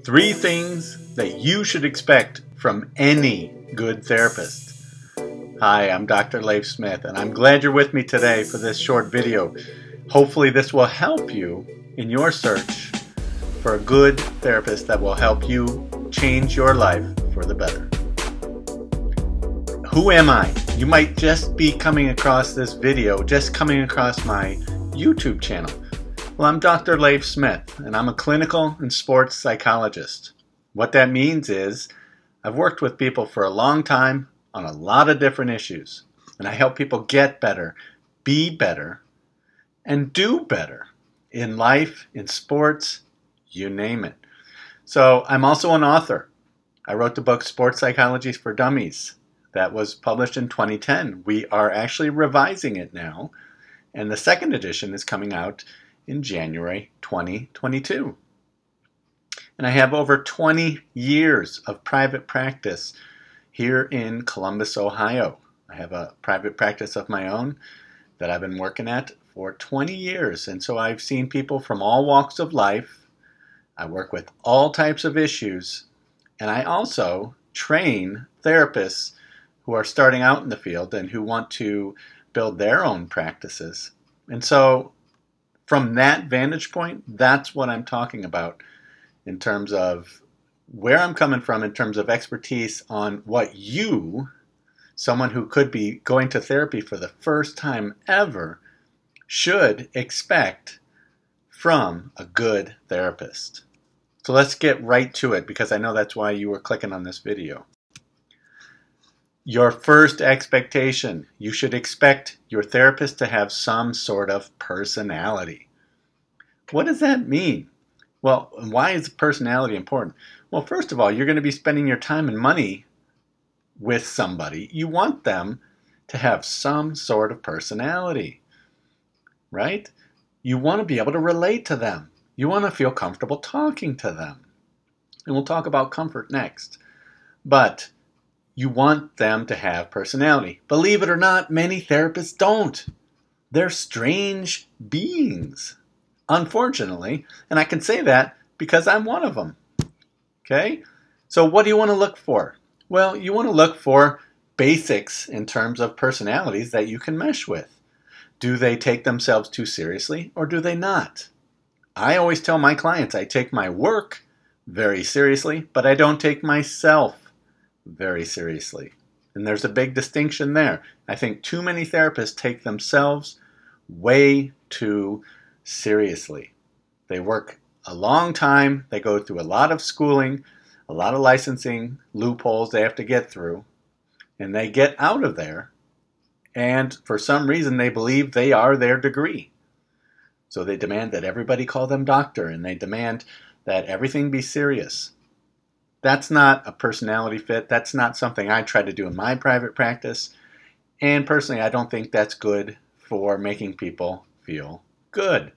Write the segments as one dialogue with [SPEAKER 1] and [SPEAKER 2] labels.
[SPEAKER 1] 3 things that you should expect from any good therapist. Hi, I'm Dr. Leif Smith, and I'm glad you're with me today for this short video. Hopefully this will help you in your search for a good therapist that will help you change your life for the better. Who am I? You might just be coming across this video, just coming across my YouTube channel. Well, I'm Dr. Leif Smith, and I'm a clinical and sports psychologist. What that means is I've worked with people for a long time on a lot of different issues, and I help people get better, be better, and do better in life, in sports, you name it. So I'm also an author. I wrote the book Sports Psychology for Dummies. That was published in 2010. We are actually revising it now, and the second edition is coming out in January 2022. And I have over 20 years of private practice here in Columbus, Ohio. I have a private practice of my own that I've been working at for 20 years. And so I've seen people from all walks of life. I work with all types of issues. And I also train therapists who are starting out in the field and who want to build their own practices. And so from that vantage point, that's what I'm talking about in terms of where I'm coming from, in terms of expertise on what you, someone who could be going to therapy for the first time ever, should expect from a good therapist. So let's get right to it, because I know that's why you were clicking on this video. Your first expectation: you should expect your therapist to have some sort of personality. What does that mean? Well, why is personality important? Well, first of all, you're going to be spending your time and money with somebody. You want them to have some sort of personality, right? You want to be able to relate to them. You want to feel comfortable talking to them. And we'll talk about comfort next. But you want them to have personality. Believe it or not, many therapists don't. They're strange beings, unfortunately. And I can say that because I'm one of them. Okay? So what do you want to look for? Well, you want to look for basics in terms of personalities that you can mesh with. Do they take themselves too seriously, or do they not? I always tell my clients I take my work very seriously, but I don't take myself very seriously. And there's a big distinction there. I think too many therapists take themselves way too seriously. They work a long time, they go through a lot of schooling, a lot of licensing loopholes they have to get through, and they get out of there, and for some reason they believe they are their degree. So they demand that everybody call them doctor, and they demand that everything be serious. That's not a personality fit. That's not something I try to do in my private practice. And personally, I don't think that's good for making people feel good.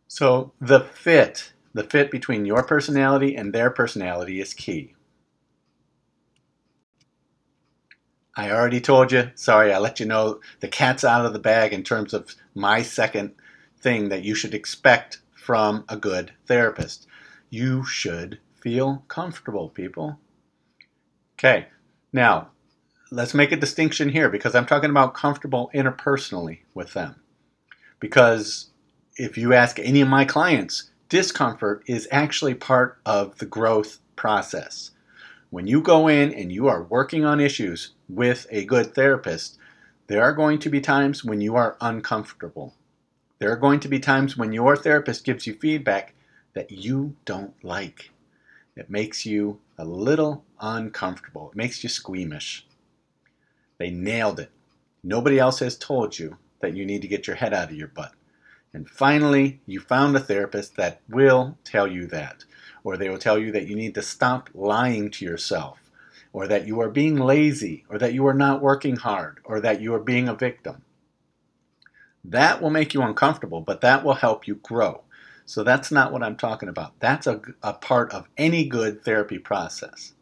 [SPEAKER 1] So the fit between your personality and their personality is key. I already told you, sorry, I let you know the cat's out of the bag in terms of my second thing that you should expect from a good therapist. You should feel comfortable, people. Okay, now let's make a distinction here, because I'm talking about comfortable interpersonally with them. Because if you ask any of my clients, discomfort is actually part of the growth process. When you go in and you are working on issues with a good therapist, there are going to be times when you are uncomfortable. There are going to be times when your therapist gives you feedback that you don't like. It makes you a little uncomfortable. It makes you squeamish. They nailed it. Nobody else has told you that you need to get your head out of your butt. And finally, you found a therapist that will tell you that. Or they will tell you that you need to stop lying to yourself. Or that you are being lazy. Or that you are not working hard. Or that you are being a victim. That will make you uncomfortable, but that will help you grow. So that's not what I'm talking about. That's a part of any good therapy process.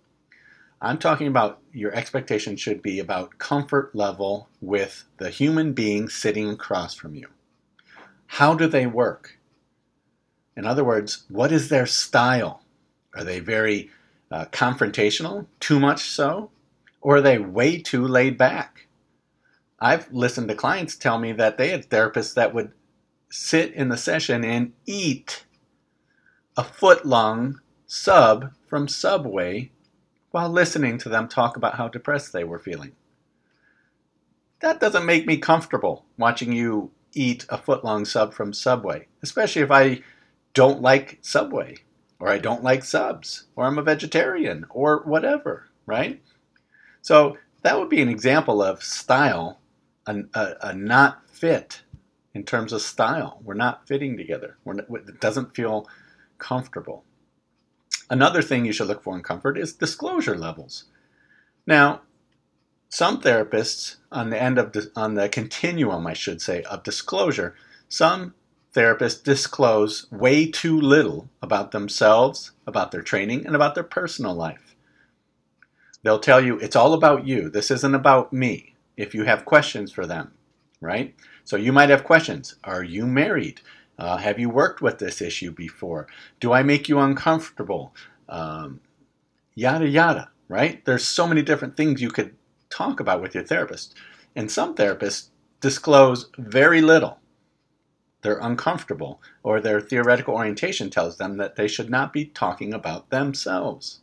[SPEAKER 1] I'm talking about your expectation should be about comfort level with the human being sitting across from you. How do they work? In other words, what is their style? Are they very confrontational, too much so? Or are they way too laid back? I've listened to clients tell me that they had therapists that would sit in the session and eat a foot-long sub from Subway while listening to them talk about how depressed they were feeling. That doesn't make me comfortable watching you eat a foot-long sub from Subway, especially if I don't like Subway, or I don't like subs, or I'm a vegetarian, or whatever, right? So that would be an example of style, a not fit in terms of style. We're not fitting together. It doesn't feel comfortable. Another thing you should look for in comfort is disclosure levels. Now, some therapists on the continuum, I should say, of disclosure, some therapists disclose way too little about themselves, about their training, and about their personal life. They'll tell you, it's all about you. This isn't about me. If you have questions for them, right? So you might have questions. Are you married? Have you worked with this issue before? Do I make you uncomfortable? Yada, yada, right? There's so many different things you could talk about with your therapist. And some therapists disclose very little. They're uncomfortable, or their theoretical orientation tells them that they should not be talking about themselves.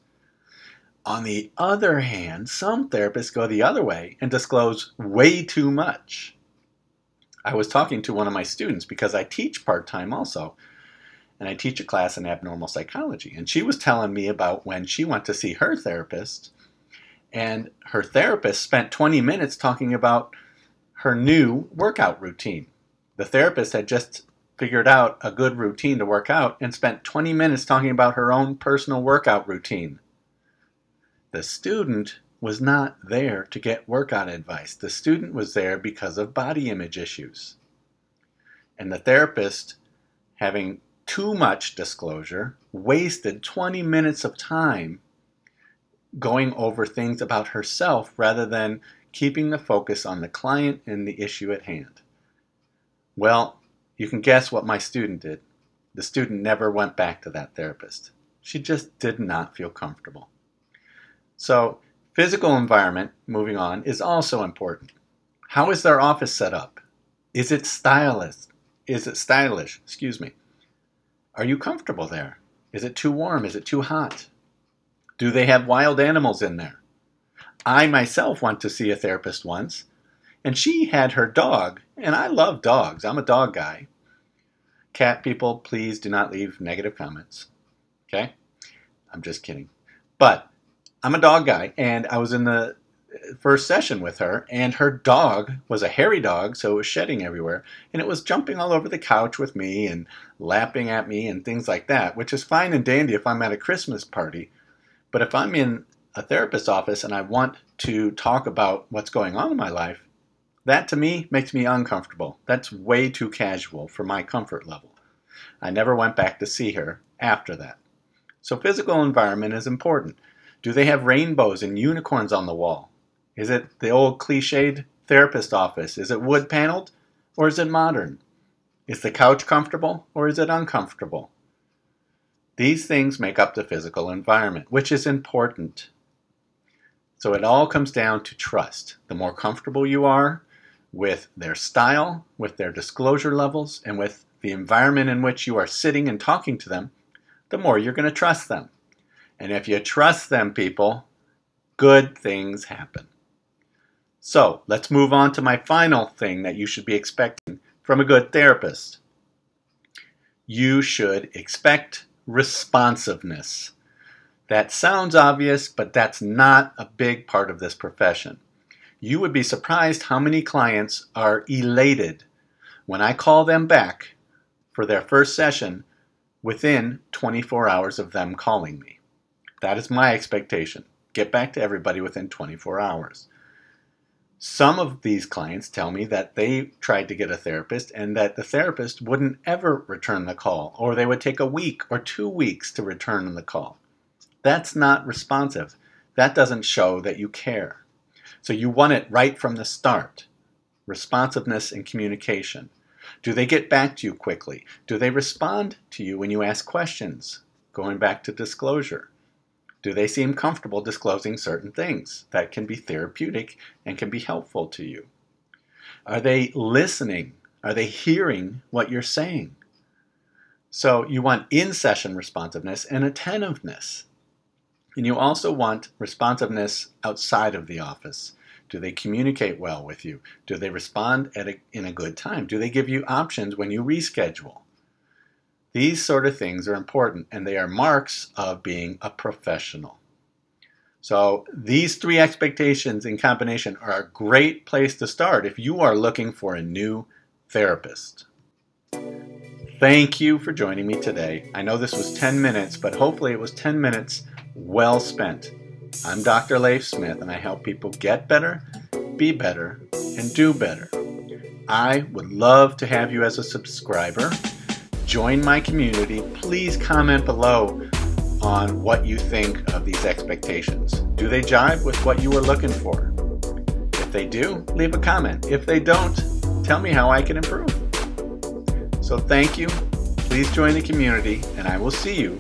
[SPEAKER 1] On the other hand, some therapists go the other way and disclose way too much. I was talking to one of my students because I teach part-time also, and I teach a class in abnormal psychology, and she was telling me about when she went to see her therapist, and her therapist spent 20 minutes talking about her new workout routine. The therapist had just figured out a good routine to work out and spent 20 minutes talking about her own personal workout routine. The student was not there to get workout advice. The student was there because of body image issues. And the therapist, having too much disclosure, wasted 20 minutes of time going over things about herself rather than keeping the focus on the client and the issue at hand. Well, you can guess what my student did. The student never went back to that therapist. She just did not feel comfortable. So, physical environment, moving on, is also important. How is their office set up? Is it stylish? Excuse me. Are you comfortable there? Is it too warm? Is it too hot? Do they have wild animals in there? I myself went to see a therapist once, and she had her dog, and I love dogs. I'm a dog guy. Cat people, please do not leave negative comments. Okay? I'm just kidding. But I'm a dog guy, and I was in the first session with her, and her dog was a hairy dog, so it was shedding everywhere, and it was jumping all over the couch with me and lapping at me and things like that, which is fine and dandy if I'm at a Christmas party. But if I'm in a therapist's office and I want to talk about what's going on in my life, that to me makes me uncomfortable. That's way too casual for my comfort level. I never went back to see her after that. So physical environment is important. Do they have rainbows and unicorns on the wall? Is it the old cliched therapist office? Is it wood paneled or is it modern? Is the couch comfortable or is it uncomfortable? These things make up the physical environment, which is important. So it all comes down to trust. The more comfortable you are with their style, with their disclosure levels, and with the environment in which you are sitting and talking to them, the more you're going to trust them. And if you trust them, people, good things happen. So let's move on to my final thing that you should be expecting from a good therapist. You should expect responsiveness. That sounds obvious, but that's not a big part of this profession. You would be surprised how many clients are elated when I call them back for their first session within 24 hours of them calling me. That is my expectation. Get back to everybody within 24 hours. Some of these clients tell me that they tried to get a therapist and that the therapist wouldn't ever return the call, or they would take a week or 2 weeks to return the call. That's not responsive. That doesn't show that you care. So you want it right from the start. Responsiveness and communication. Do they get back to you quickly? Do they respond to you when you ask questions? Going back to disclosure. Do they seem comfortable disclosing certain things that can be therapeutic and can be helpful to you? Are they listening? Are they hearing what you're saying? So you want in-session responsiveness and attentiveness. And you also want responsiveness outside of the office. Do they communicate well with you? Do they respond in a good time? Do they give you options when you reschedule? These sort of things are important, and they are marks of being a professional. So these 3 expectations in combination are a great place to start if you are looking for a new therapist. Thank you for joining me today. I know this was 10 minutes, but hopefully it was 10 minutes well spent. I'm Dr. Leif Smith, and I help people get better, be better, and do better. I would love to have you as a subscriber. Join my community. Please comment below on what you think of these expectations. Do they jive with what you were looking for? If they do, leave a comment. If they don't, tell me how I can improve. So thank you. Please join the community, and I will see you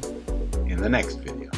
[SPEAKER 1] in the next video.